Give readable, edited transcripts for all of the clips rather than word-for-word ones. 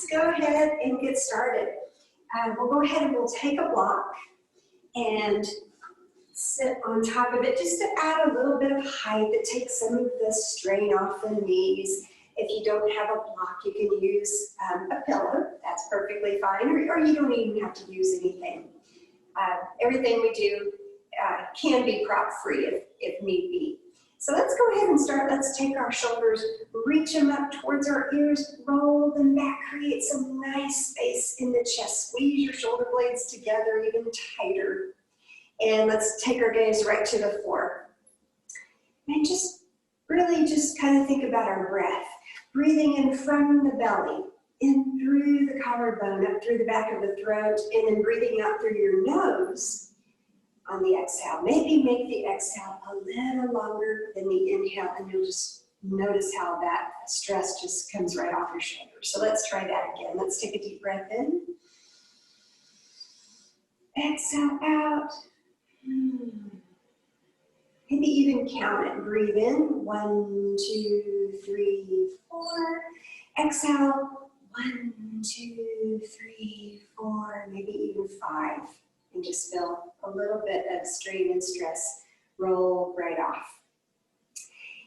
let's go ahead and get started. We'll go ahead and we'll take a block and sit on top of it just to add a little bit of height that takes some of the strain off the knees. If you don't have a block, you can use a pillow. That's perfectly fine, or you don't even have to use anything. Everything we do can be prop-free if need be. So let's go ahead and start. Let's take our shoulders, reach them up towards our ears, roll them back, create some nice space in the chest. Squeeze your shoulder blades together even tighter. And let's take our gaze right to the floor. And just really just kind of think about our breath. Breathing in from the belly, in through the collarbone, up through the back of the throat, and then breathing out through your nose on the exhale. Maybe make the exhale a little longer than the inhale, and you'll just notice how that stress just comes right off your shoulders. So let's try that again. Let's take a deep breath in. Exhale out. Maybe even count it. Breathe in. 1, 2, 3, 4. Exhale. 1, 2, 3, 4. Maybe even 5. And just feel a little bit of strain and stress roll right off.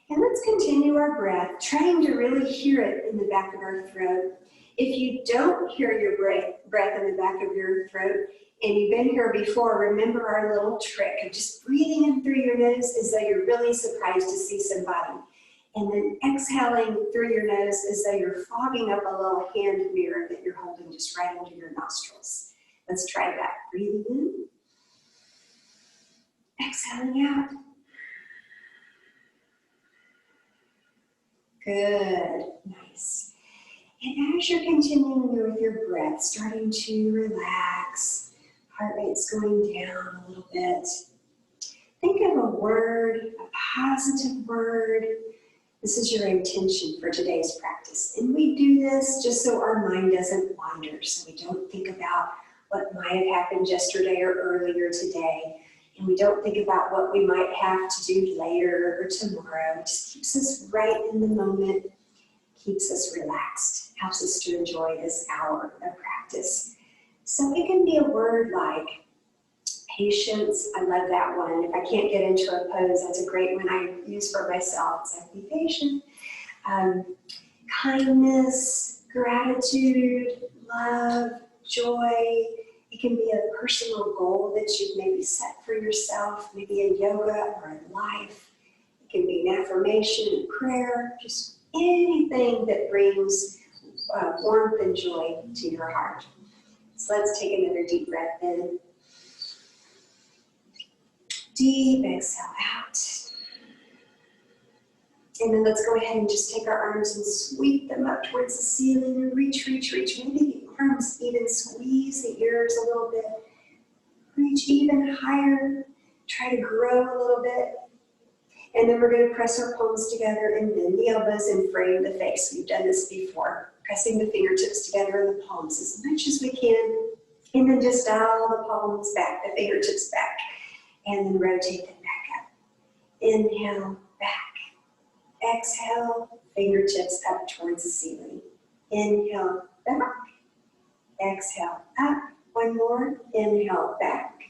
And let's continue our breath, trying to really hear it in the back of our throat. If you don't hear your breath in the back of your throat, and you've been here before, remember our little trick of just breathing in through your nose as though you're really surprised to see somebody. And then exhaling through your nose as though you're fogging up a little hand mirror that you're holding just right under your nostrils. Let's try that. Breathing in. Exhaling out. Good. Nice. And as you're continuing with your breath, starting to relax, heart rate's going down a little bit. Think of a word, a positive word. This is your intention for today's practice. And we do this just so our mind doesn't wander, so we don't think about what might have happened yesterday or earlier today. And we don't think about what we might have to do later or tomorrow. It just keeps us right in the moment, keeps us relaxed, helps us to enjoy this hour of practice. So it can be a word like patience. I love that one. If I can't get into a pose, that's a great one I use for myself. It's like, be patient. Kindness, gratitude, love, joy. It can be a personal goal that you've maybe set for yourself, maybe in yoga or in life. It can be an affirmation, a prayer, just anything that brings warmth and joy to your heart. So let's take another deep breath in. Deep exhale out. And then let's go ahead and just take our arms and sweep them up towards the ceiling and reach, reach, reach. Maybe the arms even squeeze the ears a little bit. Reach even higher. Try to grow a little bit. And then we're going to press our palms together and bend the elbows and frame the face. We've done this before. Pressing the fingertips together in the palms as much as we can. And then just dial the palms back, the fingertips back. And then rotate them back up. Inhale, back. Exhale, fingertips up towards the ceiling. Inhale, back. Exhale, up. One more. Inhale, back.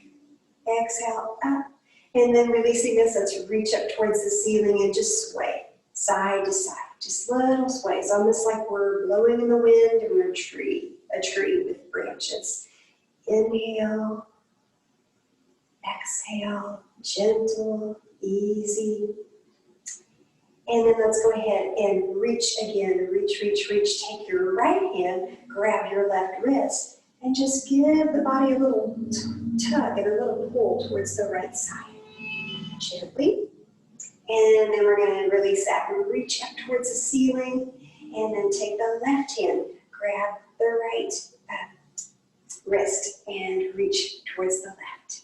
Exhale, up. And then releasing this, let's reach up towards the ceiling and just sway side to side. Just little sways, almost like we're blowing in the wind and we're a tree with branches. Inhale. Exhale, gentle, easy. And then let's go ahead and reach again. Reach, reach, reach. Take your right hand, grab your left wrist, and just give the body a little tug and a little pull towards the right side. Gently. And then we're going to release that and reach up towards the ceiling. And then take the left hand, grab the right wrist, and reach towards the left.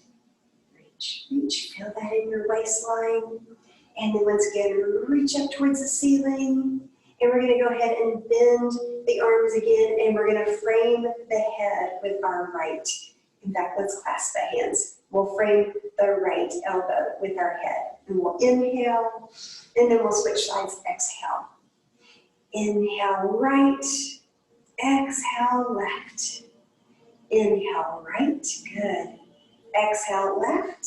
Reach, feel that in your waistline. And then once again, reach up towards the ceiling. And we're going to go ahead and bend the arms again. And we're going to frame the head with our right. In fact, let's clasp the hands. We'll frame the right elbow with our head. And we'll inhale. And then we'll switch sides. Exhale. Inhale right. Exhale, left. Inhale, right. Good. Exhale, left.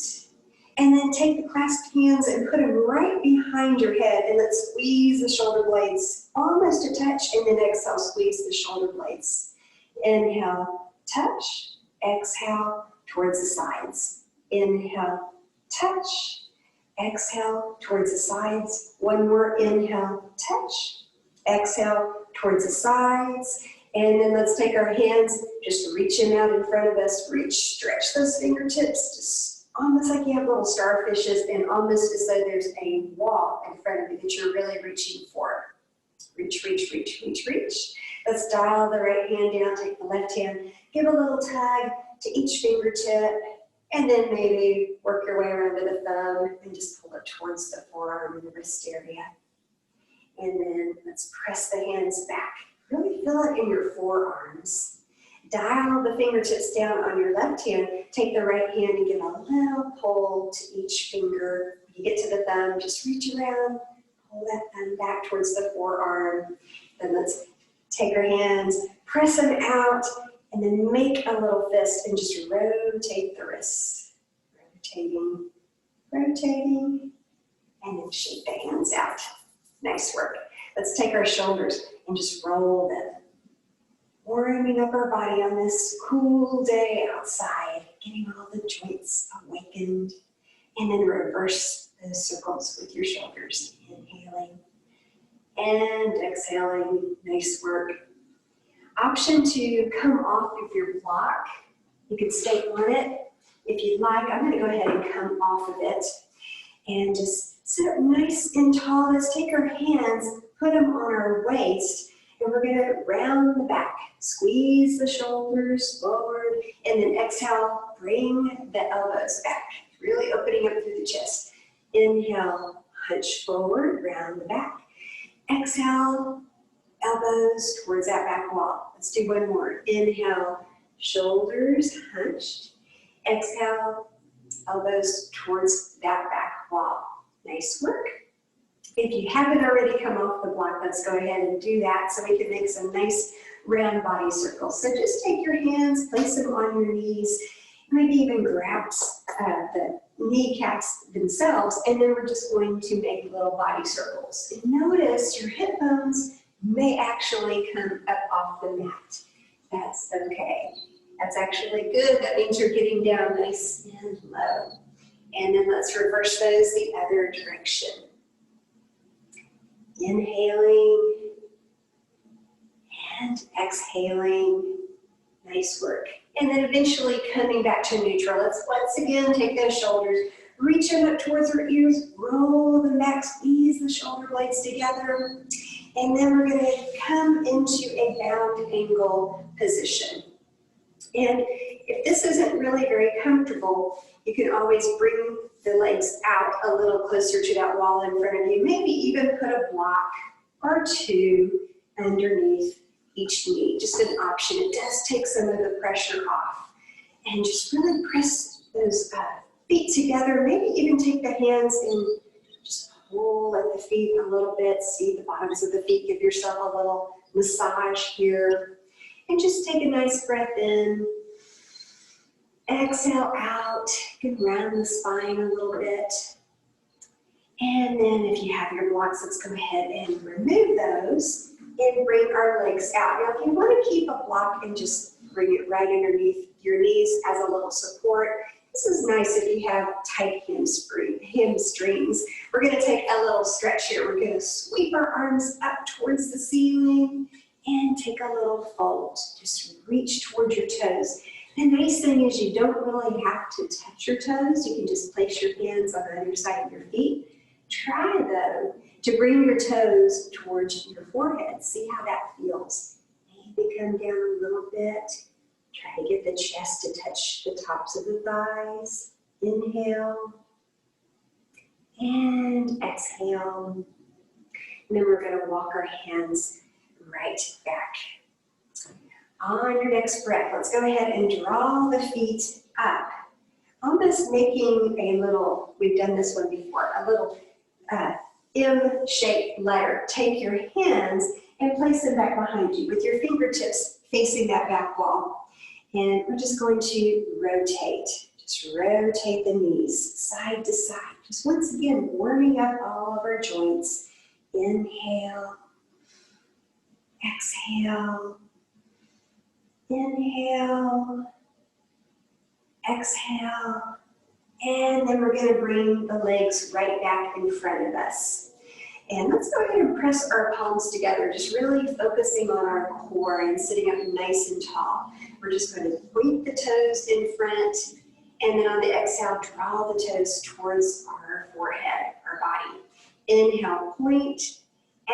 And then take the clasped hands and put them right behind your head, and let's squeeze the shoulder blades almost a touch, and then exhale, squeeze the shoulder blades. Inhale, touch. Exhale, towards the sides. Inhale, touch. Exhale, towards the sides. One more, inhale, touch. Exhale, towards the sides. And then let's take our hands, just reach them out in front of us. Reach, stretch those fingertips, just almost like you have little starfishes, and almost as though there's a wall in front of you that you're really reaching for. Reach, reach, reach, reach, reach. Let's dial the right hand down, take the left hand, give a little tug to each fingertip, and then maybe work your way around to the thumb and just pull it towards the forearm and the wrist area. And then let's press the hands back. Really feel it in your forearms. Dial the fingertips down on your left hand. Take the right hand and give a little pull to each finger. When you get to the thumb, just reach around, pull that thumb back towards the forearm. Then let's take our hands, press them out, and then make a little fist and just rotate the wrists. Rotating, rotating, and then shake the hands out. Nice work. Let's take our shoulders and just roll them. Warming up our body on this cool day outside, getting all the joints awakened. And then reverse those circles with your shoulders. Inhaling and exhaling. Nice work. Option to come off of your block. You can stay on it if you'd like. I'm going to go ahead and come off of it and just sit up nice and tall. Let's take our hands, put them on our waist, and we're going to round the back. Squeeze the shoulders forward, and then exhale, bring the elbows back, really opening up through the chest. Inhale, hunch forward, round the back. Exhale, elbows towards that back wall. Let's do one more. Inhale, shoulders hunched. Exhale, elbows towards that back wall. Nice work. If you haven't already come off the block, let's go ahead and do that so we can make some nice round body circles. So just take your hands, place them on your knees, maybe even grab the kneecaps themselves, and then we're just going to make little body circles. And notice your hip bones may actually come up off the mat. That's okay. That's actually good. That means you're getting down nice and low. And then let's reverse those the other direction. Inhaling and exhaling. Nice work. And then eventually coming back to neutral. Let's once again take those shoulders, reach them up towards our ears, roll them back, squeeze the shoulder blades together. And then we're going to come into a bound angle position. And if this isn't really very comfortable, you can always bring the legs out a little closer to that wall in front of you. Maybe even put a block or two underneath each knee. Just an option. It does take some of the pressure off. And just really press those feet together. Maybe even take the hands and just pull at the feet a little bit. See the bottoms of the feet. Give yourself a little massage here. And just take a nice breath in. Exhale out. You can round the spine a little bit. And then if you have your blocks, let's go ahead and remove those and bring our legs out. Now, if you want to keep a block and just bring it right underneath your knees as a little support, this is nice if you have tight hamstrings. We're going to take a little stretch here. We're going to sweep our arms up towards the ceiling and take a little fold. Just reach towards your toes. The nice thing is you don't really have to touch your toes. You can just place your hands on the other side of your feet. Try, though, to bring your toes towards your forehead. See how that feels. Maybe come down a little bit. Try to get the chest to touch the tops of the thighs. Inhale. And exhale. And then we're going to walk our hands right back. On your next breath, let's go ahead and draw the feet up. Almost making a little, we've done this one before, a little M-shaped letter. Take your hands and place them back behind you with your fingertips facing that back wall. And we're just going to rotate. Just rotate the knees side to side. Just once again, warming up all of our joints. Inhale. Exhale. Inhale. Exhale. And then we're going to bring the legs right back in front of us. And let's go ahead and press our palms together, just really focusing on our core and sitting up nice and tall. We're just going to point the toes in front, and then on the exhale, draw the toes towards our forehead, our body. Inhale, point.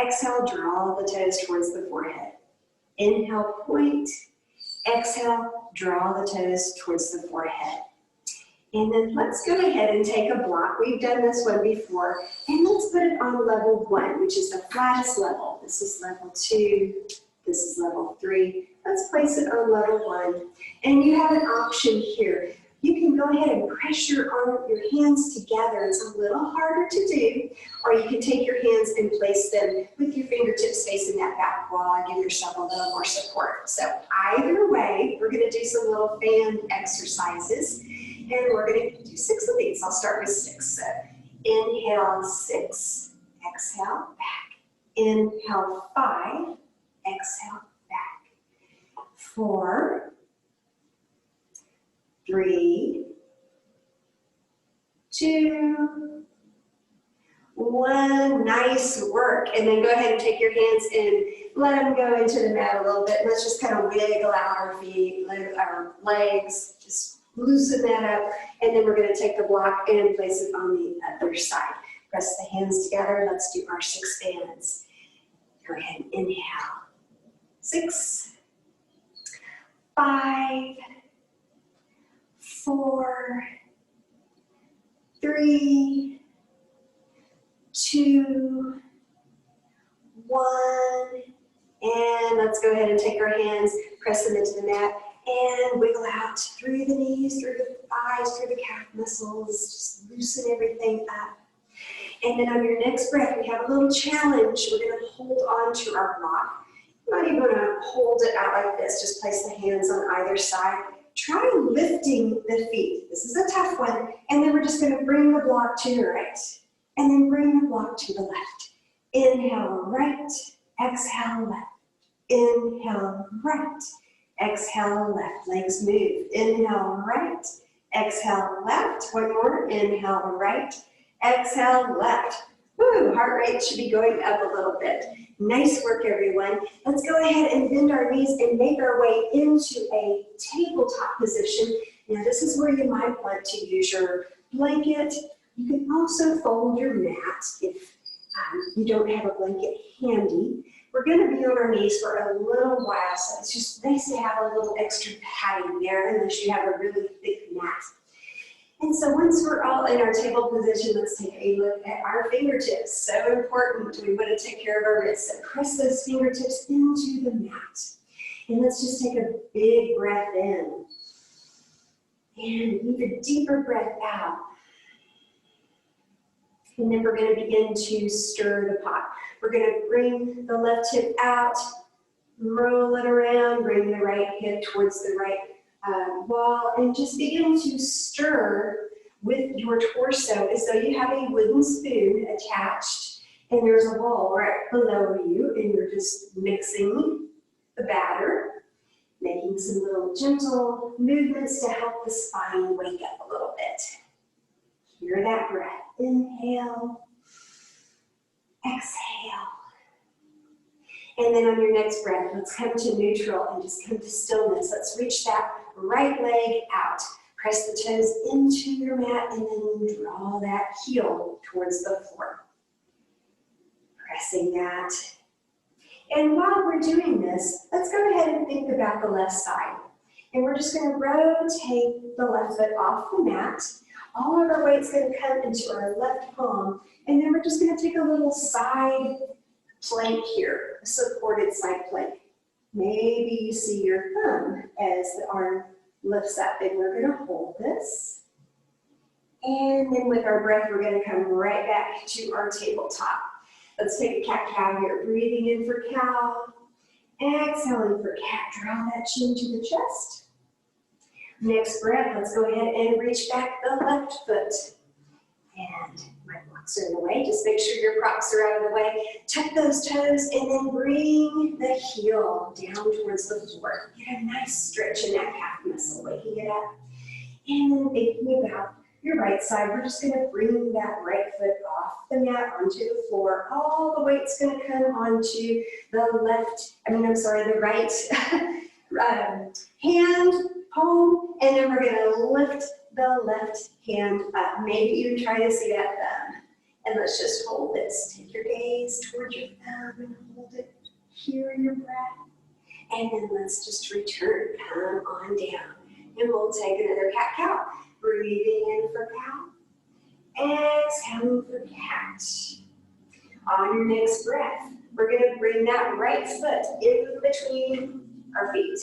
Exhale, draw the toes towards the forehead. Inhale, point. Exhale, draw the toes towards the forehead. And then let's go ahead and take a block. We've done this one before. And let's put it on level 1, which is the flattest level. This is level 2. This is level 3. Let's place it on level 1. And you have an option here. You can go ahead and press your hands together. It's a little harder to do. Or you can take your hands and place them with your fingertips facing that back wall and give yourself a little more support. So either way, we're going to do some little fan exercises. And we're going to do 6 of these. I'll start with 6. So inhale 6, exhale back. Inhale 5, exhale back. 4, 3, 2, 1. Nice work. And then go ahead and take your hands and let them go into the mat a little bit. Let's just kind of wiggle out our feet, our legs, just loosen that up, and then we're going to take the block and place it on the other side. Press the hands together. Let's do our 6 fans. Go ahead and inhale. 6, 5, 4, 3, 2, 1. And let's go ahead and take our hands, press them into the mat, and wiggle out through the knees, through the thighs, through the calf muscles. Just loosen everything up. And then on your next breath, we have a little challenge. We're going to hold on to our block. You're not even going to hold it out like this. Just place the hands on either side. Try lifting the feet. This is a tough one. And then we're just going to bring the block to the right. And then bring the block to the left. Inhale, right. Exhale, left. Inhale, right. Exhale, left. Legs move. Inhale, right. Exhale, left. One more. Inhale, right. Exhale, left. Woo, heart rate should be going up a little bit. Nice work, everyone. Let's go ahead and bend our knees and make our way into a tabletop position. Now, this is where you might want to use your blanket. You can also fold your mat if you don't have a blanket handy. We're going to be on our knees for a little while, so it's just nice to have a little extra padding there unless you have a really thick mat. And so once we're all in our table position, let's take a look at our fingertips. So important. We want to take care of our wrists. So press those fingertips into the mat. And let's just take a big breath in. And even deeper breath out. And then we're going to begin to stir the pot. We're going to bring the left hip out, roll it around, bring the right hip towards the right wall, and just begin to stir with your torso as though you have a wooden spoon attached, and there's a bowl right below you, and you're just mixing the batter, making some little gentle movements to help the spine wake up a little bit. Hear that breath. Inhale, exhale. And then on your next breath, let's come to neutral and just come to stillness. Let's reach that right leg out. Press the toes into your mat and then draw that heel towards the floor. Pressing that. And while we're doing this, let's go ahead and think about the left side. And we're just going to rotate the left foot off the mat. All of our weight's going to come into our left palm. And then we're just going to take a little side plank here, a supported side plank. Maybe you see your thumb as the arm lifts up, and we're going to hold this. And then with our breath, we're going to come right back to our tabletop. Let's take a cat-cow here. Breathing in for cow. Exhaling for cat. Draw that chin to the chest. Next breath, let's go ahead and reach back the left foot. And my blocks are in the way. Just make sure your props are out of the way. Tuck those toes and then bring the heel down towards the floor. Get a nice stretch in that calf muscle, waking it up. And then thinking about your right side, we're just going to bring that right foot off the mat onto the floor. All the weight's going to come onto the right hand, palm, and then we're going to lift the left hand up. Maybe even try to see that thumb. And let's just hold this. Take your gaze towards your thumb and hold it. Hear your breath. And then let's just return. Come on down. And we'll take another cat-cow. Breathing in for cow. Exhaling for cat. On your next breath, we're going to bring that right foot in between our feet.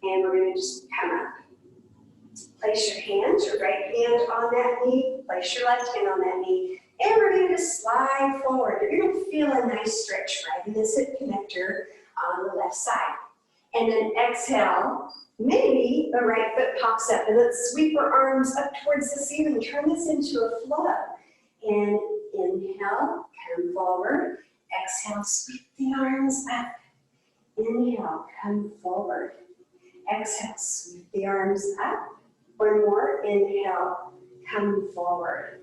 And we're going to just come up. Place your hands, your right hand on that knee. Place your left hand on that knee. And we're going to just slide forward. You're going to feel a nice stretch right in this hip connector on the left side. And then exhale. Maybe the right foot pops up. And let's sweep our arms up towards the ceiling. Turn this into a flow. And inhale, come forward. Exhale, sweep the arms up. Inhale, come forward. Exhale, sweep the arms up. One more. Inhale, come forward.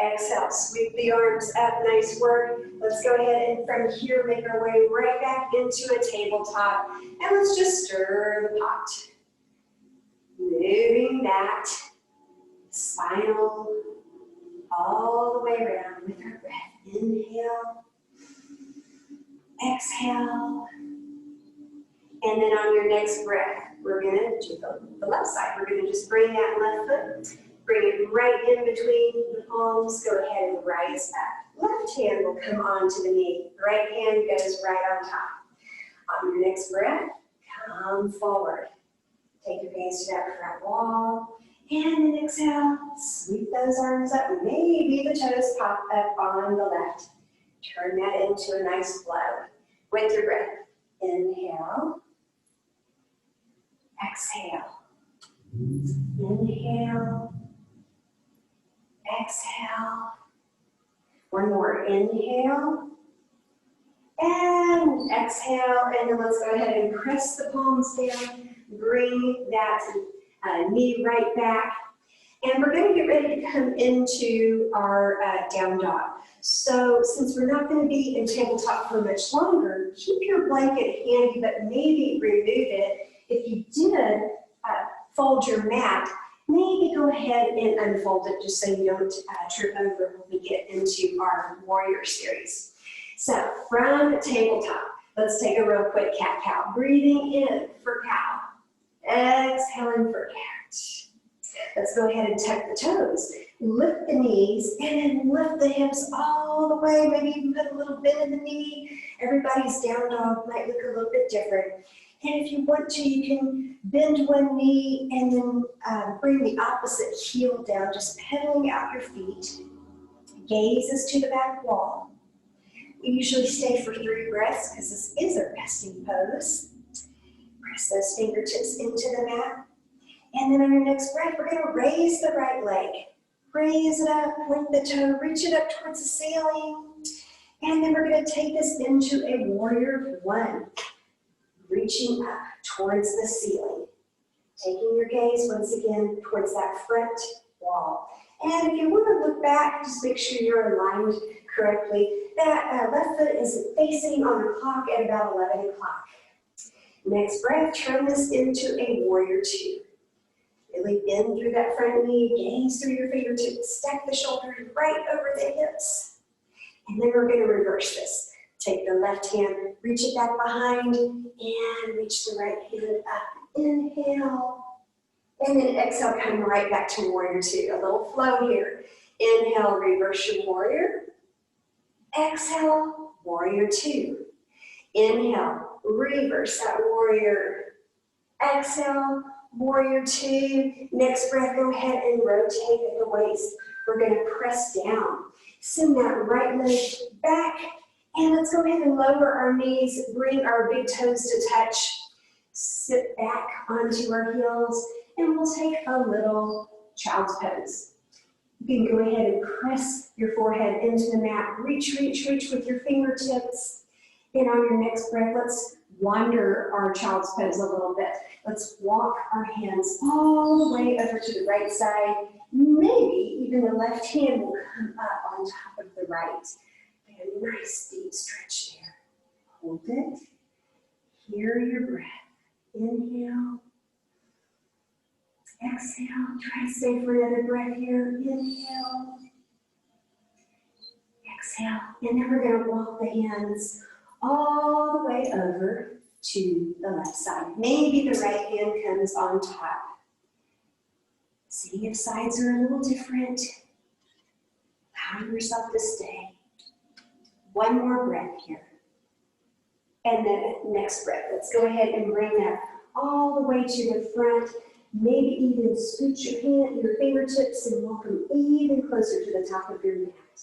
Exhale, sweep the arms up. Nice work. Let's go ahead and from here make our way right back into a tabletop. And let's just stir the pot. Moving that spinal all the way around with our breath. Inhale. Exhale. And then on your next breath, we're going to do the left side. We're going to just bring that left foot, bring it right in between the palms. Go ahead and rise up. Left hand will come onto the knee. Right hand goes right on top. On your next breath, come forward. Take your gaze to that front wall. And then exhale, sweep those arms up. Maybe the toes pop up on the left. Turn that into a nice flow with your breath. Inhale. Exhale. Inhale. Exhale. One more. Inhale. And exhale. And then let's go ahead and press the palms down. Bring that knee right back. And we're going to get ready to come into our down dog. So since we're not going to be in tabletop for much longer, keep your blanket handy, but maybe remove it. If you did fold your mat, maybe go ahead and unfold it just so you don't trip over when we get into our warrior series. So from tabletop, let's take a real quick cat-cow. Breathing in for cow. Exhaling for cat. Let's go ahead and tuck the toes. Lift the knees and then lift the hips all the way. Maybe even put a little bend in the knee. Everybody's down dog might look a little bit different. And if you want to, you can bend one knee and then bring the opposite heel down, just pedaling out your feet. Gaze is to the back wall. We usually stay for 3 breaths because this is a resting pose. Press those fingertips into the mat. And then on your next breath, we're going to raise the right leg. Raise it up, point the toe, reach it up towards the ceiling. And then we're going to take this into a warrior 1. Reaching up towards the ceiling. Taking your gaze once again towards that front wall. And if you want to look back, just make sure you're aligned correctly. That left foot is facing on the clock at about 11 o'clock. Next breath, turn this into a warrior 2. Really bend through that front knee, gaze through your fingertips, stack the shoulders right over the hips. And then we're going to reverse this. Take the left hand, reach it back behind, and reach the right hand up. Inhale. And then exhale, come right back to warrior 2. A little flow here. Inhale, reverse your warrior. Exhale, warrior 2. Inhale, reverse that warrior. Exhale, warrior 2. Next breath, go ahead and rotate at the waist. We're going to press down. Send that right leg back And let's go ahead and lower our knees, bring our big toes to touch, sit back onto our heels, and we'll take a little child's pose. You can go ahead and press your forehead into the mat, reach, reach, reach with your fingertips. Then on your next breath, let's wander our child's pose a little bit. Let's walk our hands all the way over to the right side. Maybe even the left hand will come up on top of the right. Get a nice deep stretch there. Hold it. Hear your breath. Inhale. Exhale. Try to stay for another breath here. Inhale. Exhale. And then we're going to walk the hands all the way over to the left side. Maybe the right hand comes on top. See if sides are a little different. Allow yourself to stay. One more breath here. And then next breath, let's go ahead and bring that all the way to the front. Maybe even scoot your fingertips and walk them even closer to the top of your mat.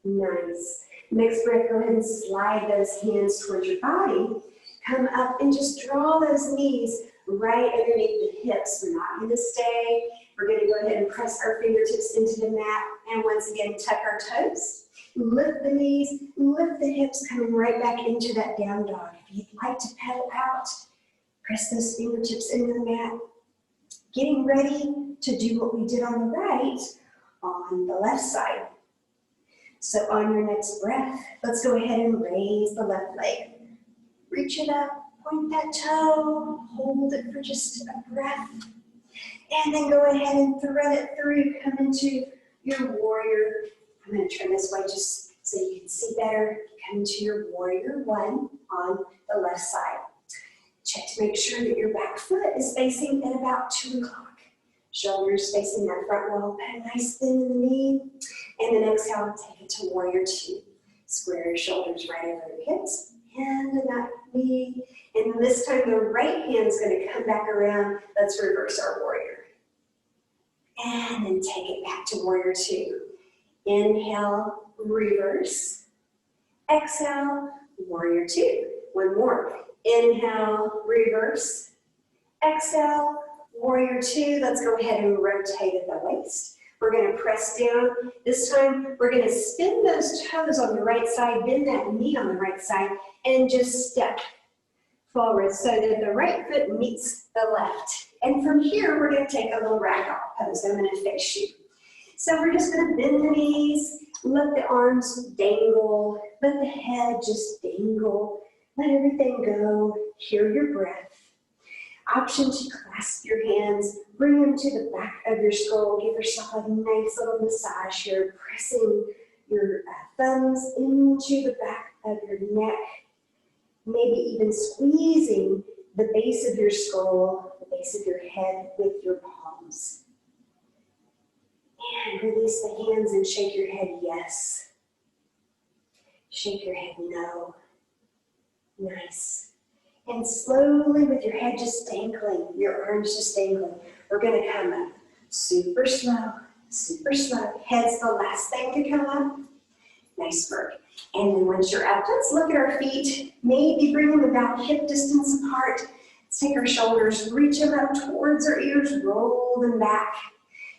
Nice. Next breath, go ahead and slide those hands towards your body. Come up and just draw those knees right underneath the hips. We're not going to stay. We're going to go ahead and press our fingertips into the mat. And once again, tuck our toes. Lift the knees, lift the hips, coming right back into that down dog. If you'd like to pedal out, press those fingertips into the mat. Getting ready to do what we did on the right, on the left side. So on your next breath, let's go ahead and raise the left leg. Reach it up, point that toe, hold it for just a breath. And then go ahead and thread it through, come into your warrior. I'm going to turn this way just so you can see better. Come to your warrior one on the left side. Check to make sure that your back foot is facing at about 2 o'clock. Shoulders facing that front wall. Put a nice bend in the knee. And then exhale, take it to warrior two. Square your shoulders right over your hips. Hand to that knee. And this time the right hand's going to come back around. Let's reverse our warrior. And then take it back to warrior two. Inhale, reverse. Exhale, warrior two. One more. Inhale, reverse. Exhale, warrior two. Let's go ahead and rotate at the waist. We're going to press down. This time, we're going to spin those toes on the right side, bend that knee on the right side, and just step forward so that the right foot meets the left. And from here, we're going to take a little ragdoll pose. I'm going to face you. So we're just going to bend the knees, let the arms dangle, let the head just dangle, let everything go, hear your breath. Option to clasp your hands, bring them to the back of your skull, give yourself a nice little massage here, pressing your thumbs into the back of your neck, maybe even squeezing the base of your skull, the base of your head with your palms. And release the hands and shake your head yes. Shake your head no. Nice. And slowly with your head just dangling, your arms just dangling, we're going to come up super slow, super slow. Head's the last thing to come up. Nice work. And then once you're up, let's look at our feet. Maybe bring them about hip distance apart. Let's take our shoulders, reach them up towards our ears, roll them back.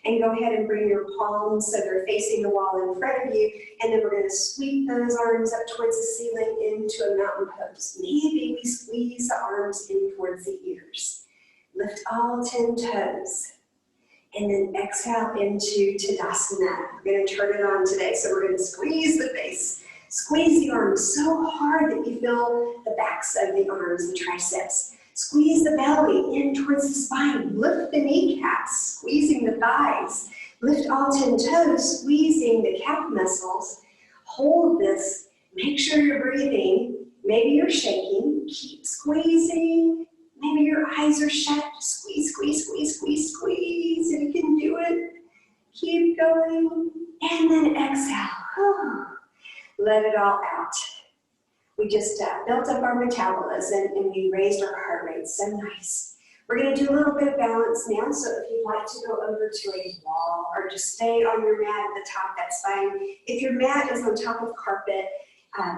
And go ahead and bring your palms so they're facing the wall in front of you. And then we're going to sweep those arms up towards the ceiling into a mountain pose. Maybe we squeeze the arms in towards the ears. Lift all 10 toes. And then exhale into Tadasana. We're going to turn it on today. So we're going to squeeze the face. Squeeze the arms so hard that you feel the backs of the arms, the triceps. Squeeze the belly in towards the spine. Lift the kneecaps, squeezing the thighs. Lift all 10 toes, squeezing the calf muscles. Hold this. Make sure you're breathing. Maybe you're shaking. Keep squeezing. Maybe your eyes are shut. Squeeze, squeeze, squeeze, squeeze, squeeze. If you can do it, keep going. And then exhale. Let it all out. We just built up our metabolism and we raised our heart rate so nice. We're going to do a little bit of balance now, so if you'd like to go over to a wall or just stay on your mat at the top, that's fine. If your mat is on top of carpet,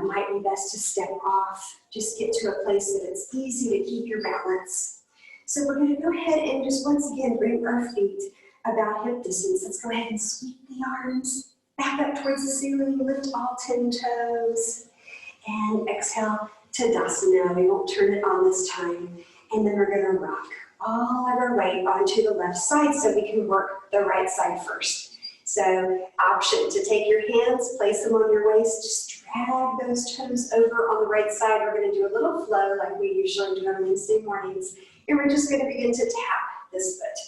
might be best to step off. Just get to a place that it's easy to keep your balance. So we're going to go ahead and just once again bring our feet about hip distance. Let's go ahead and sweep the arms back up towards the ceiling. Lift all 10 toes. And exhale to Tadasana. We won't turn it on this time. And then we're going to rock all of our weight onto the left side so we can work the right side first. So option to take your hands, place them on your waist, just drag those toes over on the right side. We're going to do a little flow like we usually do on Wednesday mornings. And we're just going to begin to tap this foot.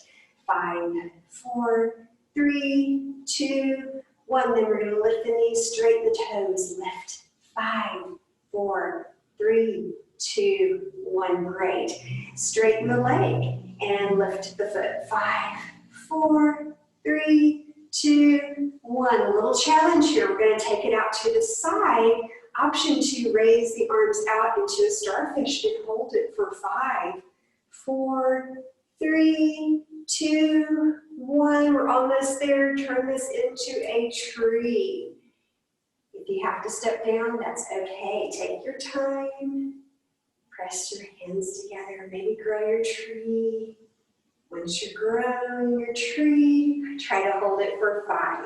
5, 4, 3, 2, 1. Then we're going to lift the knees, straighten the toes, lift. 5, 4, 3, 2, 1. Great. Straighten the leg and lift the foot. 5, 4, 3, 2, 1. A little challenge here. We're going to take it out to the side. Option to raise the arms out into a starfish and hold it for 5, 4, 3, 2, 1. We're almost there. Turn this into a tree. If you have to step down, that's okay. Take your time. Press your hands together. Maybe grow your tree. Once you're growing your tree, try to hold it for 5,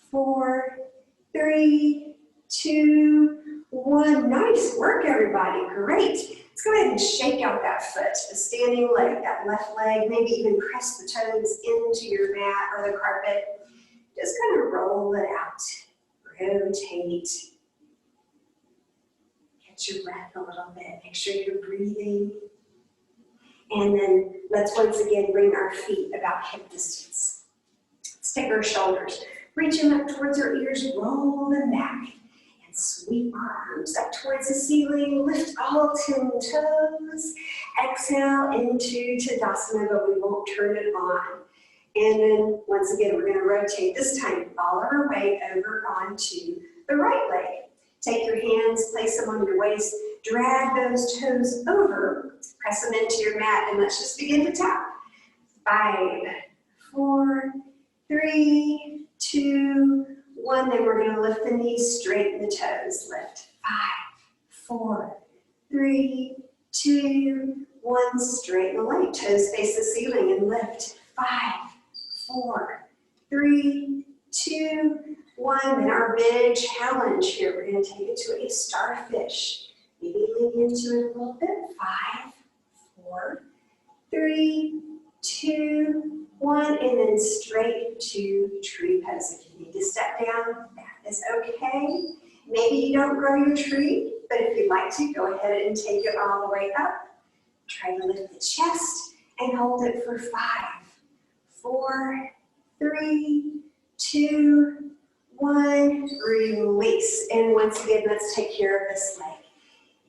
4, 3, 2, 1. Nice work, everybody. Great. Let's go ahead and shake out that foot, the standing leg, that left leg. Maybe even press the toes into your mat or the carpet. Just kind of roll it out. Rotate. Catch your breath a little bit. Make sure you're breathing. And then let's once again bring our feet about hip distance. Let's take our shoulders, reach them up towards our ears, roll them back, and sweep our arms up towards the ceiling. Lift all 10 toes. Exhale into Tadasana, but we won't turn it on. And then once again, we're going to rotate. This time, all of our weight over onto the right leg. Take your hands, place them on your waist, drag those toes over, press them into your mat, and let's just begin to tap. 5, 4, 3, 2, 1. Then we're going to lift the knees, straighten the toes. Lift. 5, 4, 3, 2, 1. Straighten the leg. Toes face the ceiling and lift. 5, 4, 3, 2, 1. And our big challenge here, we're going to take it to a starfish. Maybe lean into it a little bit. 5, 4, 3, 2, 1. And then straight to tree pose. If you need to step down, that is okay. Maybe you don't grow your tree, but if you'd like to, go ahead and take it all the way up. Try to lift the chest and hold it for 5, 4, 3, 2, 1. Release. And once again, let's take care of this leg.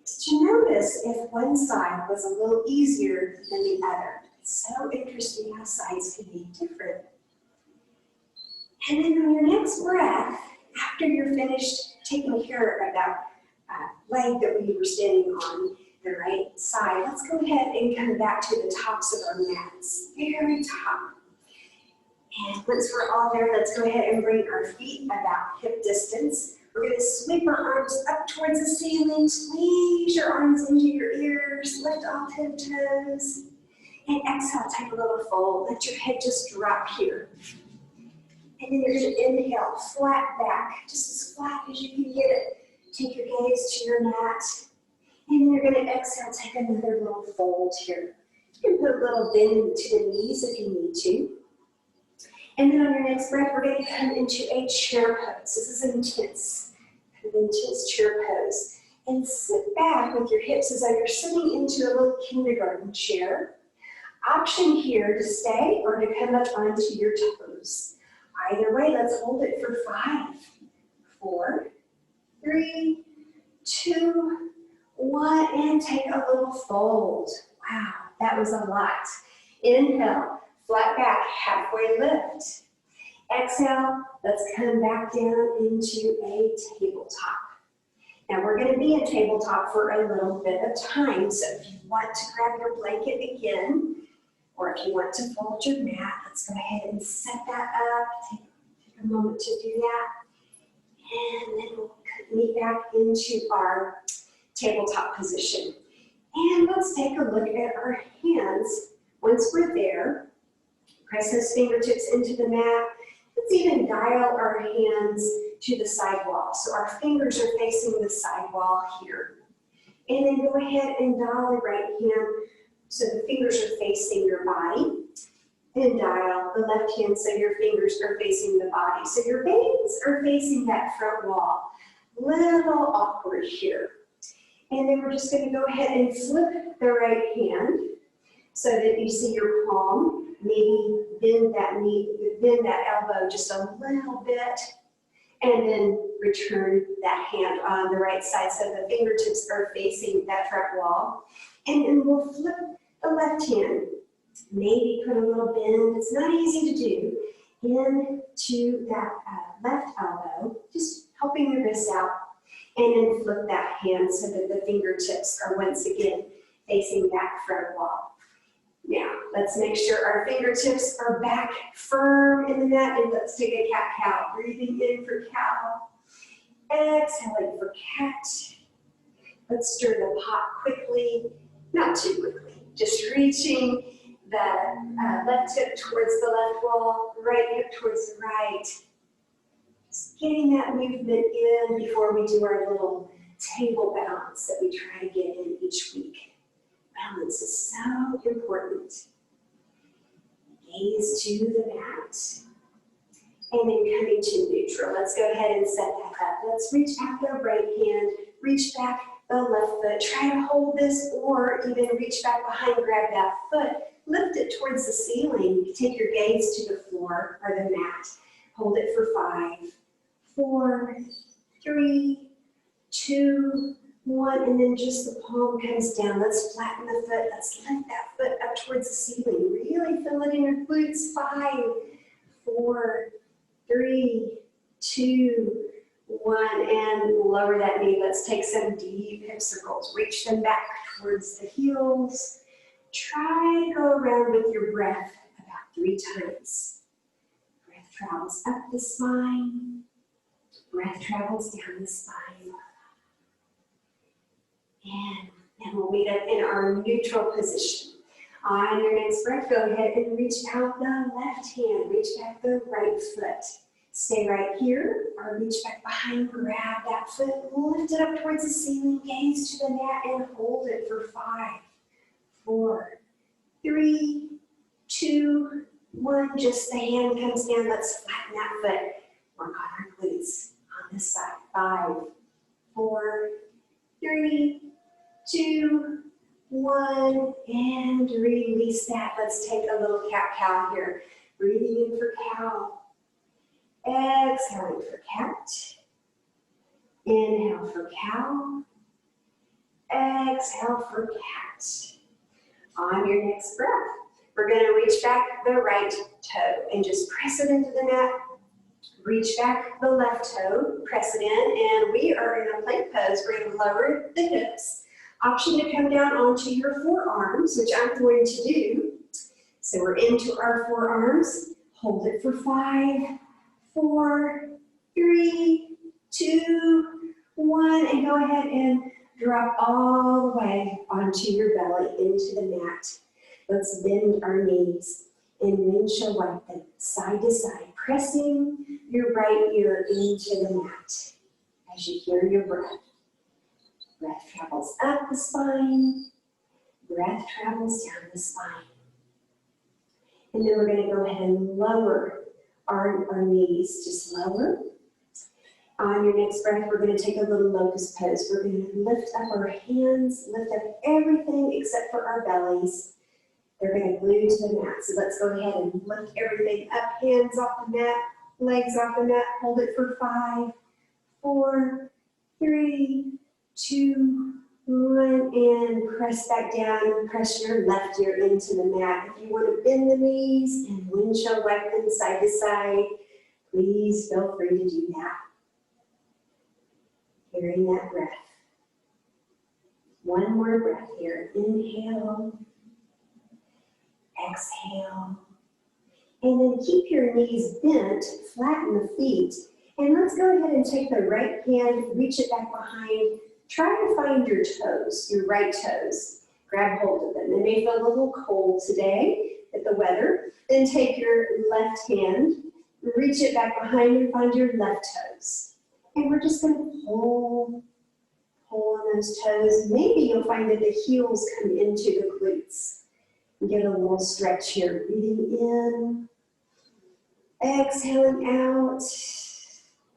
Did you notice if one side was a little easier than the other? It's so interesting how sides can be different. And then on your next breath, after you're finished taking care of that leg that we were standing on, the right side, let's go ahead and come back to the tops of our mats, very top. And once we're all there, let's go ahead and bring our feet about hip distance. We're going to sweep our arms up towards the ceiling, squeeze your arms into your ears, lift all 10 toes, and exhale, take a little fold. Let your head just drop here. And then you're going to inhale, flat back, just as flat as you can get it. Take your gaze to your mat. And then you're going to exhale, take another little fold here. You can put a little bend to the knees if you need to. And then on your next breath, we're going to come into a chair pose. This is intense, kind of intense chair pose. And sit back with your hips as though you're sitting into a little kindergarten chair. Option here to stay or to come up onto your toes. Either way, let's hold it for 5, 4, 3, 2, 1, and take a little fold. Wow, that was a lot. Inhale, flat back, halfway lift. Exhale, let's come back down into a tabletop. Now we're going to be in tabletop for a little bit of time, so if you want to grab your blanket again, or if you want to fold your mat, let's go ahead and set that up. Take a moment to do that. And then we'll meet back into our tabletop position. And let's take a look at our hands. Once we're there, press those fingertips into the mat. Let's even dial our hands to the side wall. So our fingers are facing the side wall here. And then go ahead and dial the right hand so the fingers are facing your body. And dial the left hand so your fingers are facing the body. So your veins are facing that front wall. Little awkward here. And then we're just going to go ahead and flip the right hand so that you see your palm. Maybe bend that knee, bend that elbow just a little bit. And then return that hand on the right side so the fingertips are facing that front wall. And then we'll flip the left hand. Maybe put a little bend, it's not easy to do, into that left elbow, just helping the wrists out. And then flip that hand so that the fingertips are once again facing that front wall. Now, let's make sure our fingertips are back firm in the mat, and let's take a cat-cow. Breathing in for cow, exhaling for cat. Let's stir the pot quickly, not too quickly, just reaching the left hip towards the left wall, right hip towards the right. Just getting that movement in before we do our little table balance that we try to get in each week. Balance is so important. Gaze to the mat. And then coming to neutral. Let's go ahead and set that up. Let's reach back the right hand, reach back the left foot. Try to hold this or even reach back behind, grab that foot. Lift it towards the ceiling. Take your gaze to the floor or the mat. Hold it for 5, 4, 3, 2, 1, and then just the palm comes down. Let's flatten the foot. Let's lift that foot up towards the ceiling. Really feel it in your glutes. 5, 4, 3, 2, 1, and lower that knee. Let's take some deep hip circles. Reach them back towards the heels. Try to go around with your breath about 3 times. Breath travels up the spine. Breath travels down the spine. And then we'll meet up in our neutral position. On your next breath, go ahead and reach out the left hand. Reach back the right foot. Stay right here, or reach back behind, grab that foot, lift it up towards the ceiling, gaze to the mat, and hold it for 5, 4, 3, 2, 1. Just the hand comes down. Let's flatten that foot. Work on our glutes on this side. 5, 4, 3, 2, 1, and release that. Let's take a little cat-cow here. Breathing in for cow. Exhaling for cat. Inhale for cow. Exhale for cat. On your next breath, we're going to reach back the right toe and just press it into the mat. Reach back the left toe, press it in, and we are in a plank pose. We're going to lower the hips. Option to come down onto your forearms, which I'm going to do. So we're into our forearms. Hold it for 5, 4, 3, 2, 1, and go ahead and drop all the way onto your belly into the mat. Let's bend our knees and windshield wipe them side to side, pressing your right ear into the mat as you hear your breath. Breath travels up the spine, breath travels down the spine. And then we're going to go ahead and lower our knees, just lower. On your next breath, we're going to take a little locust pose. We're going to lift up our hands, lift up everything except for our bellies. They're going to glue to the mat. So let's go ahead and lift everything up, hands off the mat, legs off the mat. Hold it for 5, 4, 3, 2, 1, and press back down. Press your left ear into the mat. If you want to bend the knees and windshield wipe them side to side, please feel free to do that. Hearing that breath. One more breath here. Inhale. Exhale. And then keep your knees bent, flatten the feet. And let's go ahead and take the right hand, reach it back behind. Try to find your toes, your right toes. Grab hold of them. They may feel a little cold today with the weather. Then take your left hand, reach it back behind and find your left toes. And we're just going to pull on those toes. Maybe you'll find that the heels come into the glutes. Get a little stretch here. Breathing in, exhaling out.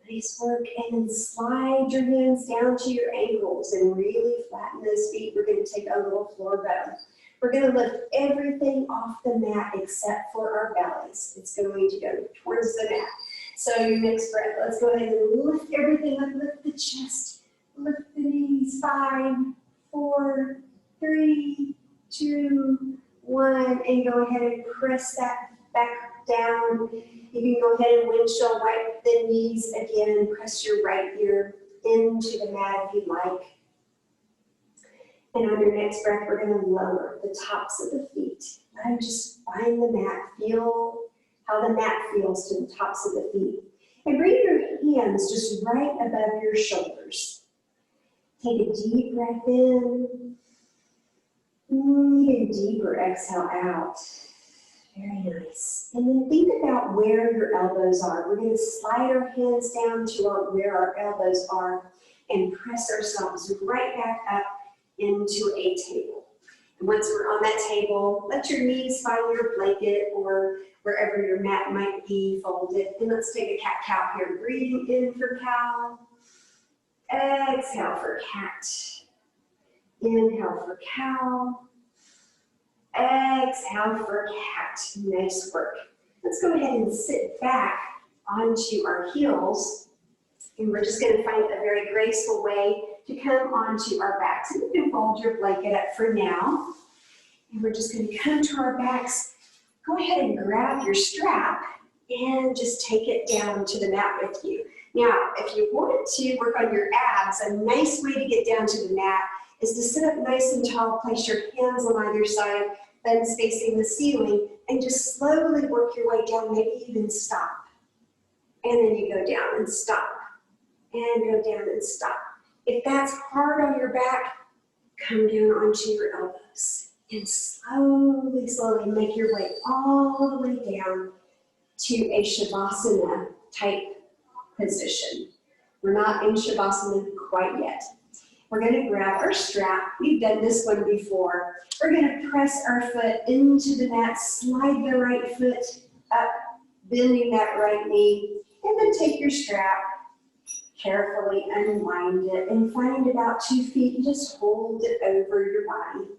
Nice work. And then slide your hands down to your ankles and really flatten those feet. We're going to take a little floor bow. We're going to lift everything off the mat except for our bellies. It's going to go towards the mat. So your next breath, let's go ahead and lift everything up. Lift the chest, lift the knees. 5, 4, 3, 2, 1. And go ahead and press that back down. You can go ahead and windshield wipe the knees again and press your right ear into the mat if you'd like. And on your next breath, we're going to lower the tops of the feet. And just find the mat. Feel how the mat feels to the tops of the feet. And bring your hands just right above your shoulders. Take a deep breath in. Even deeper exhale out. Very nice. And then think about where your elbows are. We're going to slide our hands down to where our elbows are and press ourselves right back up into a table. And once we're on that table, let your knees find your blanket or wherever your mat might be folded. And let's take a cat-cow here. Breathing in for cow. Exhale for cat. Inhale for cow. Exhale for cat. Nice work. Let's go ahead and sit back onto our heels. And we're just going to find a very graceful way to come onto our backs. And you can fold your blanket up for now. And we're just going to come to our backs. Go ahead and grab your strap and just take it down to the mat with you. Now, if you wanted to work on your abs, a nice way to get down to the mat is to sit up nice and tall, place your hands on either side, thumbs facing the ceiling, and just slowly work your way down, maybe even stop. And then you go down and stop, and go down and stop. If that's hard on your back, come down onto your elbows, and slowly, slowly make your way all the way down to a Shavasana type position. We're not in Shavasana quite yet. We're going to grab our strap. We've done this one before. We're going to press our foot into the mat, slide the right foot up, bending that right knee, and then take your strap, carefully unwind it, and find about 2 feet and just hold it over your body,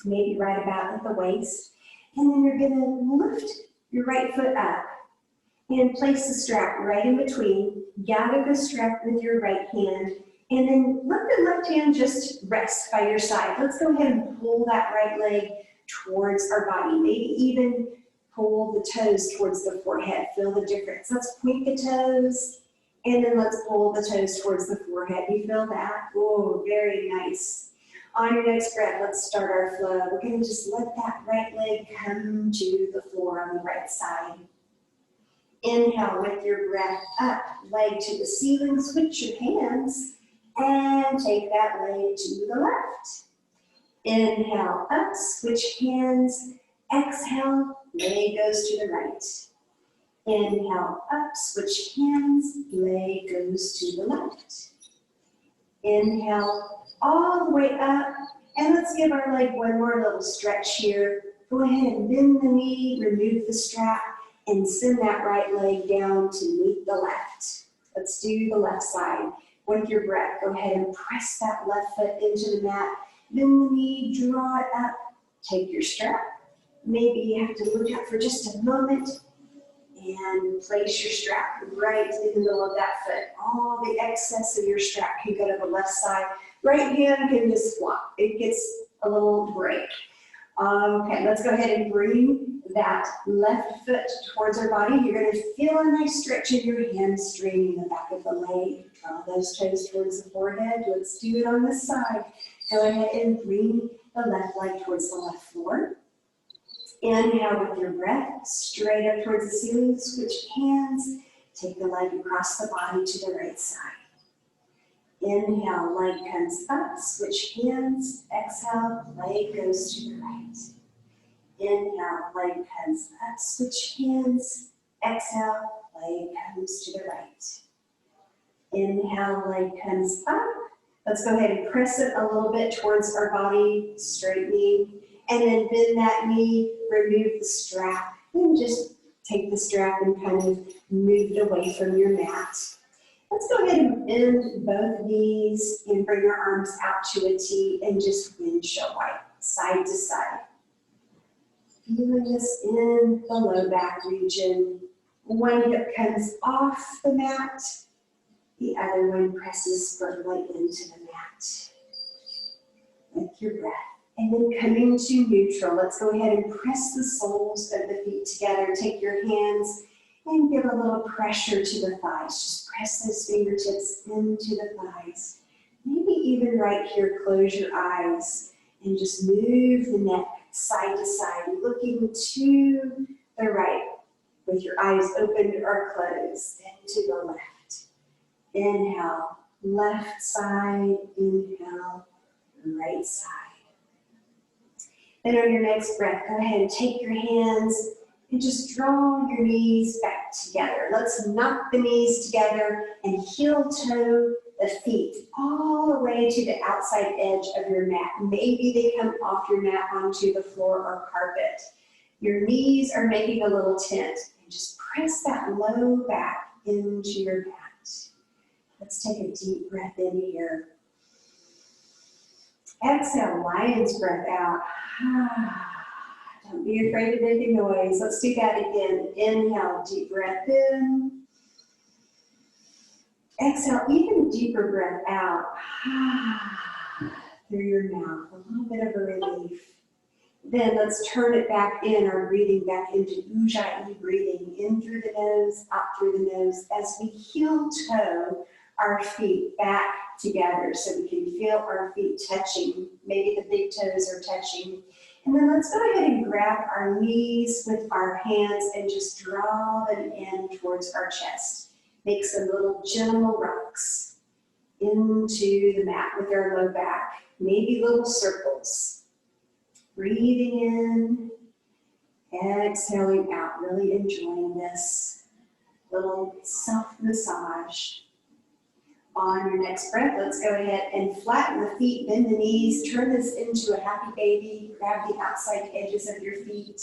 maybe right about at the waist. And then you're going to lift your right foot up and place the strap right in between. Gather the strap with your right hand. And then let the left hand just rest by your side. Let's go ahead and pull that right leg towards our body. Maybe even pull the toes towards the forehead. Feel the difference. Let's point the toes, and then let's pull the toes towards the forehead. You feel that? Oh, very nice. On your next breath, let's start our flow. We're going to just let that right leg come to the floor on the right side. Inhale with your breath up, leg to the ceiling. Switch your hands. And take that leg to the left. Inhale up, switch hands. Exhale, leg goes to the right. Inhale up, switch hands, leg goes to the left. Inhale all the way up, and let's give our leg one more little stretch here. Go ahead and bend the knee, remove the strap, and send that right leg down to meet the left. Let's do the left side. With your breath, go ahead and press that left foot into the mat. Bend the knee, draw it up. Take your strap. Maybe you have to look up for just a moment and place your strap right in the middle of that foot. All the excess of your strap can go to the left side. Right hand can just flop. It gets a little break. Okay, let's go ahead and bring that left foot towards our body. You're going to feel a nice stretch in your hamstring, the back of the leg. Draw those toes towards the forehead. Let's do it on this side. Go ahead and bring the left leg towards the left floor. Inhale with your breath, straight up towards the ceiling. Switch hands. Take the leg across the body to the right side. Inhale, leg comes up, switch hands. Exhale, leg goes to the right. Inhale, leg comes up, switch hands. Exhale, leg comes to the right. Inhale, leg comes up. Let's go ahead and press it a little bit towards our body, straightening. And then bend that knee, remove the strap, and just take the strap and kind of move it away from your mat. Let's go ahead and bend both knees and bring our arms out to a T and just windshield wipe, side to side. Feeling this in the low back region. One hip comes off the mat, the other one presses firmly into the mat. With your breath. And then coming to neutral, let's go ahead and press the soles of the feet together. Take your hands and give a little pressure to the thighs. Just press those fingertips into the thighs. Maybe even right here, close your eyes and just move the neck side to side, looking to the right with your eyes open or closed, and to the left. Inhale, left side, inhale, right side. Then on your next breath, go ahead and take your hands and just draw your knees back together. Let's knock the knees together and heel toe the feet all the way to the outside edge of your mat. Maybe they come off your mat onto the floor or carpet. Your knees are making a little tent, and just press that low back into your mat. Let's take a deep breath in here. Exhale, lion's breath out. Don't be afraid to make a noise. Let's do that again. Inhale, deep breath in. Exhale, even deeper breath out. Through your mouth, a little bit of a relief. Then let's turn it back in, our breathing back into Ujjayi breathing. In through the nose, out through the nose, as we heel toe our feet back together so we can feel our feet touching. Maybe the big toes are touching. And then let's go ahead and grab our knees with our hands and just draw them in towards our chest. Make some little gentle rocks into the mat with our low back. Maybe little circles. Breathing in, exhaling out, really enjoying this little self-massage. On your next breath, let's go ahead and flatten the feet, bend the knees, turn this into a happy baby. Grab the outside edges of your feet.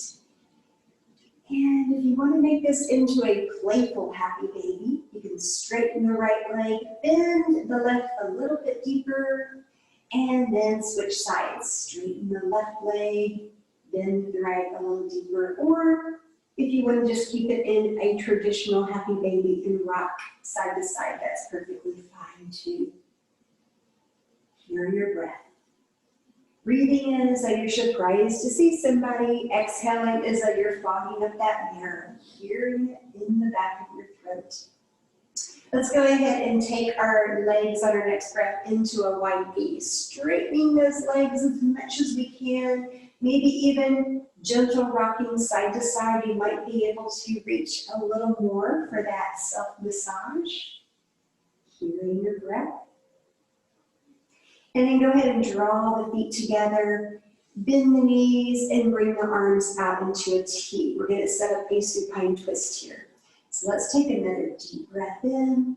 And if you want to make this into a playful happy baby, you can straighten the right leg, bend the left a little bit deeper, and then switch sides. Straighten the left leg, bend the right a little deeper, or if you want to just keep it in a traditional happy baby and rock side to side, that's perfectly fine too. Hear your breath. Breathing in as though you're surprised to see somebody. Exhaling as though you're fogging up that mirror. Hearing it in the back of your throat. Let's go ahead and take our legs on our next breath into a wide V. Straightening those legs as much as we can. Maybe even gentle rocking side to side. You might be able to reach a little more for that self-massage. Hearing your breath. And then go ahead and draw the feet together. Bend the knees and bring the arms out into a T. We're going to set up a supine twist here. So let's take another deep breath in.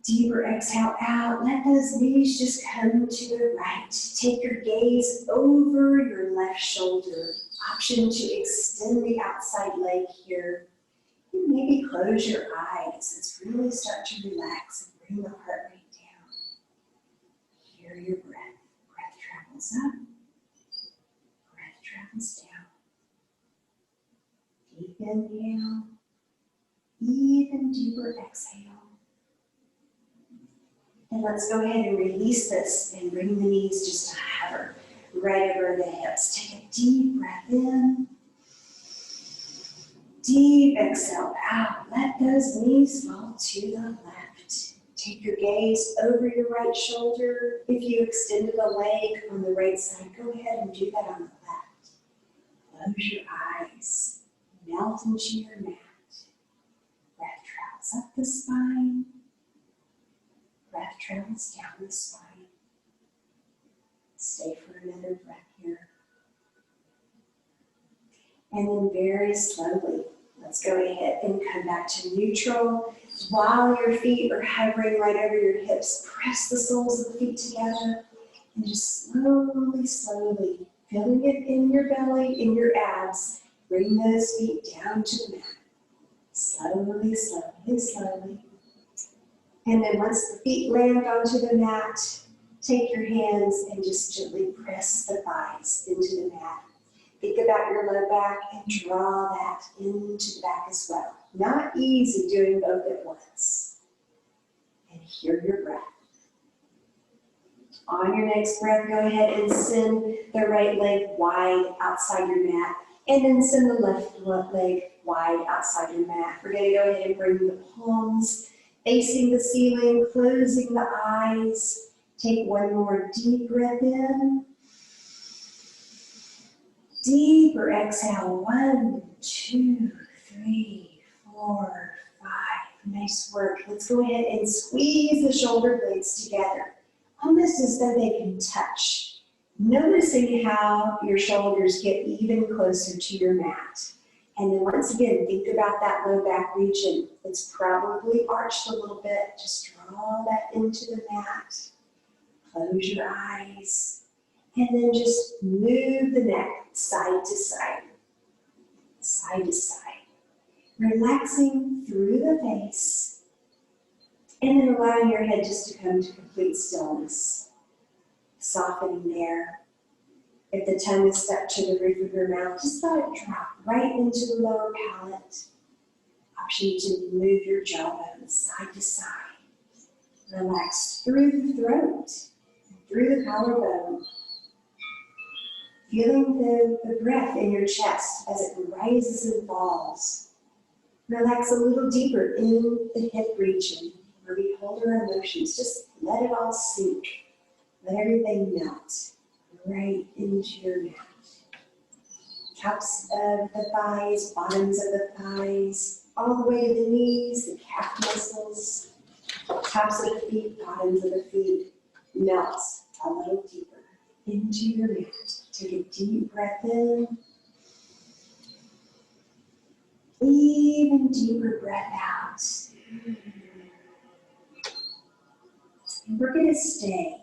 Deeper exhale out. Let those knees just come to the right. Take your gaze over your left shoulder. Option to extend the outside leg here. And maybe close your eyes. Let's really start to relax and bring the heart rate down. Hear your breath. Breath travels up. Breath travels down. Deep inhale. Even deeper exhale. And let's go ahead and release this and bring the knees just to hover. right over the hips. Take a deep breath in. Deep exhale out. Let those knees fall to the left. Take your gaze over your right shoulder. If you extended a leg on the right side, go ahead and do that on the left. Close your eyes. Melt into your mat. Breath travels up the spine. Breath travels down the spine. Stay for another breath here. And then very slowly, let's go ahead and come back to neutral. While your feet are hovering right over your hips, press the soles of the feet together and just slowly, slowly, feeling it in your belly, in your abs, bring those feet down to the mat. Slowly, slowly, slowly. And then once the feet land onto the mat, take your hands and just gently press the thighs into the mat. Think about your low back and draw that into the back as well. Not easy doing both at once. And hear your breath. On your next breath, go ahead and send the right leg wide outside your mat. And then send the left leg wide outside your mat. We're going to go ahead and bring the palms facing the ceiling, closing the eyes. Take one more deep breath in. Deeper exhale. 1, 2, 3, 4, 5. Nice work. Let's go ahead and squeeze the shoulder blades together, almost as though they can touch. Noticing how your shoulders get even closer to your mat. And then once again, think about that low back region. It's probably arched a little bit. Just draw that into the mat. Close your eyes. And then just move the neck side to side, side to side. Relaxing through the face. And then allowing your head just to come to complete stillness. Softening there. If the tongue is stuck to the roof of your mouth, just let it drop right into the lower palate. Option to move your jawbone side to side. Relax through the throat, through the collarbone. Feeling the breath in your chest as it rises and falls. Relax a little deeper in the hip region where we hold our emotions. Just let it all sink. Let everything melt right into your mat. Tops of the thighs, bottoms of the thighs, all the way to the knees, the calf muscles, tops of the feet, bottoms of the feet. Melt a little deeper into your mat. Take a deep breath in. Even deeper breath out. And we're going to stay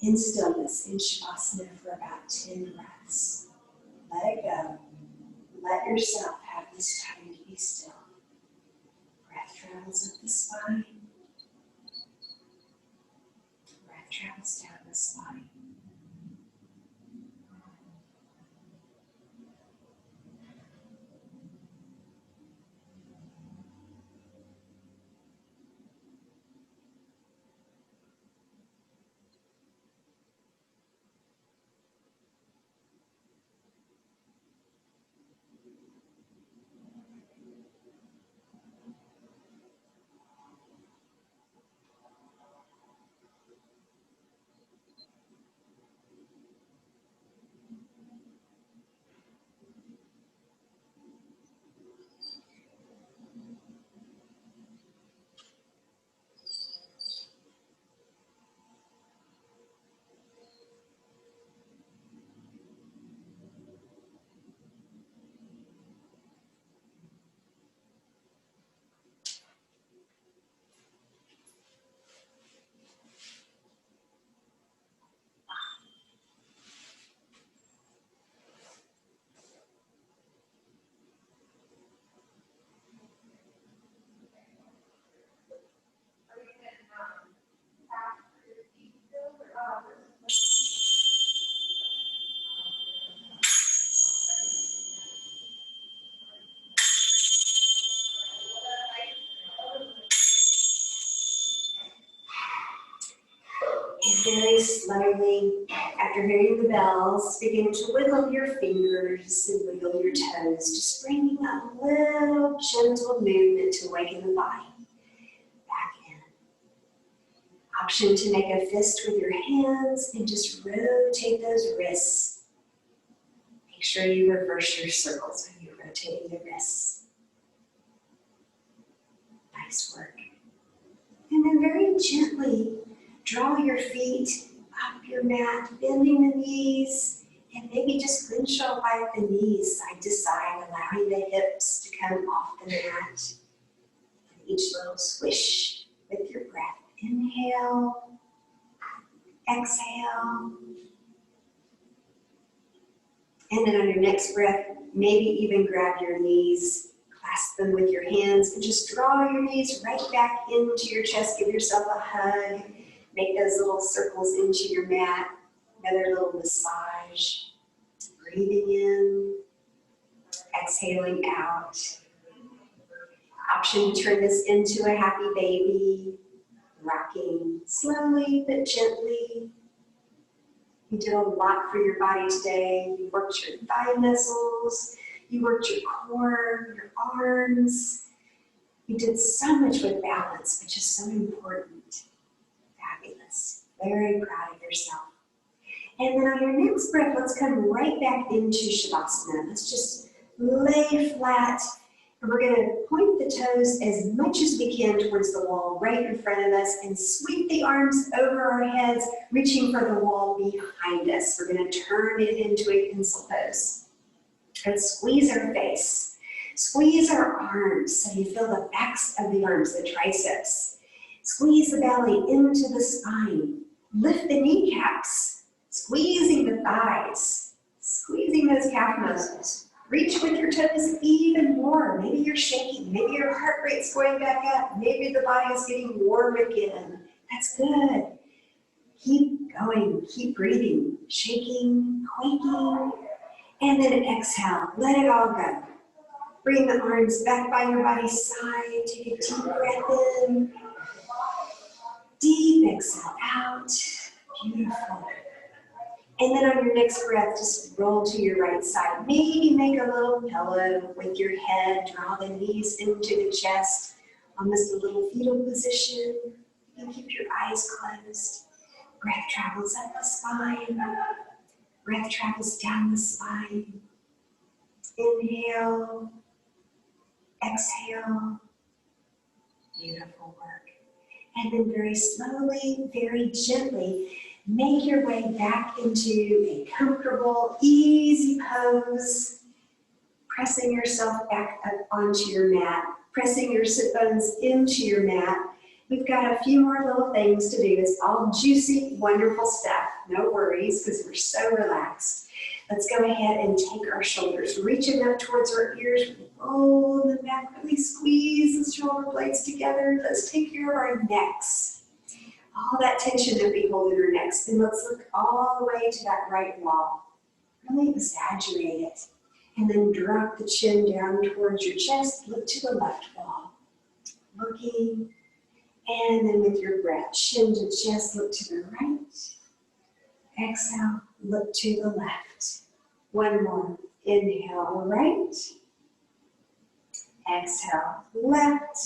in stillness in Shavasana for about 10 breaths. Let it go. Let yourself have this time to be still. Breath travels up the spine. Breath travels down the spine. Very slowly, After hearing the bells, begin to wiggle your fingers and wiggle your toes, just bringing a little gentle movement to awaken the body. Back in. Option to make a fist with your hands and just rotate those wrists. Make sure you reverse your circles when you're rotating the wrists. Nice work. And then very gently draw your feet up your mat, bending the knees, and maybe just windshield wipe the knees side to side, allowing the hips to come off the mat. And each little swish with your breath. Inhale, exhale. And then on your next breath, maybe even grab your knees, clasp them with your hands, and just draw your knees right back into your chest. Give yourself a hug. Make those little circles into your mat. Another little massage. Breathing in, exhaling out. Option to turn this into a happy baby. Rocking slowly but gently. You did a lot for your body today. You worked your thigh muscles. You worked your core, your arms. You did so much with balance, which is so important. Fabulous. Very proud of yourself. And then on your next breath, let's come right back into Shavasana. Let's just lay flat. And we're going to point the toes as much as we can towards the wall right in front of us and sweep the arms over our heads, reaching for the wall behind us. We're going to turn it into a pencil pose. And squeeze our face. Squeeze our arms so you feel the backs of the arms, the triceps. Squeeze the belly into the spine. Lift the kneecaps. Squeezing the thighs. Squeezing those calf muscles. Reach with your toes even more. Maybe you're shaking. Maybe your heart rate's going back up. Maybe the body is getting warm again. That's good. Keep going. Keep breathing. Shaking, quaking. And then exhale. Let it all go. Bring the arms back by your body's side. Take a deep breath in. Deep exhale out. Beautiful. And then on your next breath, just roll to your right side. Maybe make a little pillow with your head. Draw the knees into the chest. Almost a little fetal position. You can keep your eyes closed. Breath travels up the spine. Breath travels down the spine. Inhale. Exhale. Beautiful work. And then very slowly, very gently, make your way back into a comfortable, easy pose, pressing yourself back up onto your mat, pressing your sit bones into your mat. We've got a few more little things to do. It's all juicy, wonderful stuff. No worries, because we're so relaxed. Let's go ahead and take our shoulders, reach them up towards our ears, roll them back, really squeeze the shoulder blades together. Let's take care of our necks. All that tension that we hold in our necks. And let's look all the way to that right wall. Really exaggerate it. And then drop the chin down towards your chest. Look to the left wall. Looking. And then with your breath, chin to chest, look to the right. Exhale, look to the left. One more. Inhale, right. Exhale, left.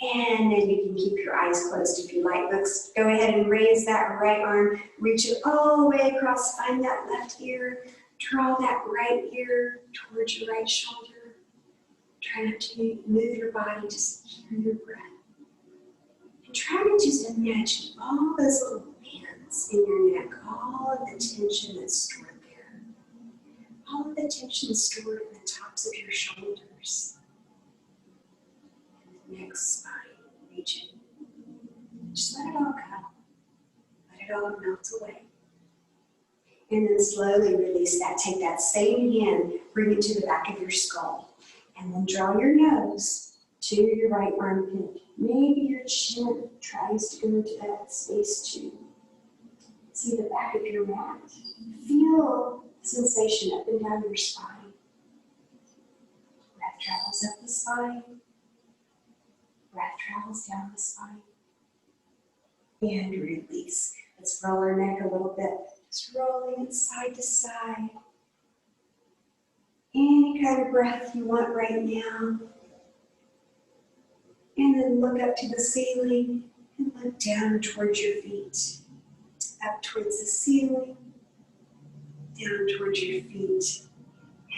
And then you can keep your eyes closed if you like. Let's go ahead and raise that right arm. Reach it all the way across. Find that left ear. Draw that right ear towards your right shoulder. Try not to move your body. Just hear your breath. And try to just imagine all those little bands in your neck. All of the tension that's stored there. All of the tension stored in the tops of your shoulders. Next spine region. Just let it all go. Let it all melt away. And then slowly release that. Take that same hand, bring it to the back of your skull. And then draw your nose to your right armpit. Maybe your chin tries to go into that space too. See the back of your mat. Feel the sensation up and down your spine. Breath travels up the spine. Breath travels down the spine. And release. Let's roll our neck a little bit. Just rolling it side to side. Any kind of breath you want right now. And then look up to the ceiling and look down towards your feet. Up towards the ceiling, down towards your feet.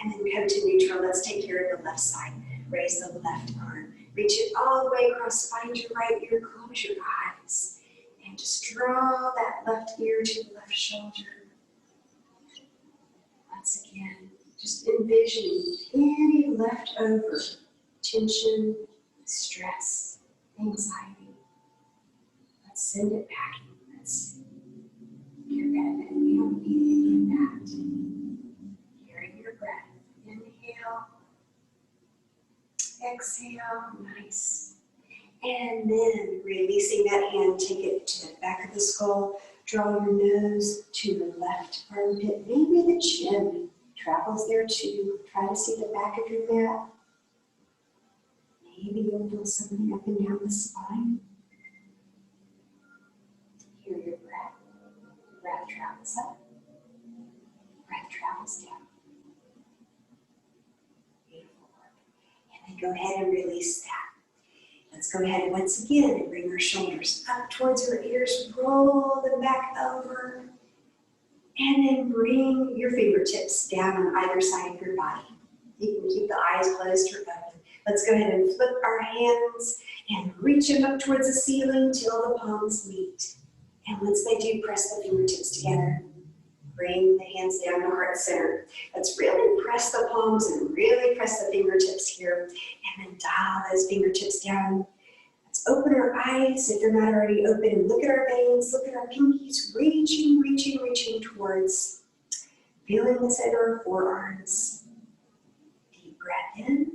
And then come to neutral. Let's take care of the left side. Raise the left arm. Reach it all the way across. Find your right ear. Close your eyes. And just draw that left ear to the left shoulder. Once again, just envisioning any leftover tension, stress, anxiety. Let's send it back. Let's get rid of it. We don't need any of that. Hearing your breath. Inhale. Exhale. Nice. And then releasing that hand, take it to the back of the skull. Draw your nose to the left armpit. Maybe the chin travels there too. Try to see the back of your mat. Maybe you'll feel something up and down the spine. Hear your breath. Breath travels up. Breath travels down. Beautiful work. And then go ahead and release that. Let's go ahead once again and bring our shoulders up towards our ears. Roll them back over. And then bring your fingertips down on either side of your body. You can keep the eyes closed or open. Let's go ahead and flip our hands and reach them up towards the ceiling till the palms meet. And once they do, press the fingertips together. Bring the hands down to heart center. Let's really press the palms and really press the fingertips here. And then dial those fingertips down. Let's open our eyes if they're not already open. And look at our veins, look at our pinkies, reaching, reaching, reaching towards. Feeling this in our forearms. Deep breath in.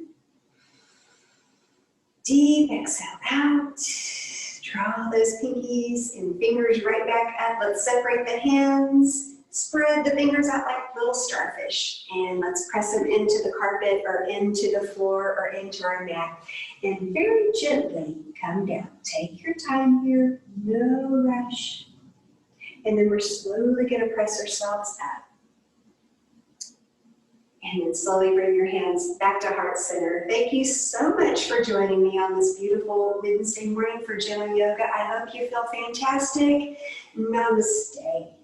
Deep exhale out. Draw those pinkies and fingers right back up. Let's separate the hands. Spread the fingers out like little starfish. And let's press them into the carpet or into the floor or into our mat. And very gently come down. Take your time here. No rush. And then we're slowly going to press ourselves up. And then slowly bring your hands back to heart center. Thank you so much for joining me on this beautiful Wednesday morning for Gentle Yoga. I hope you feel fantastic. Namaste.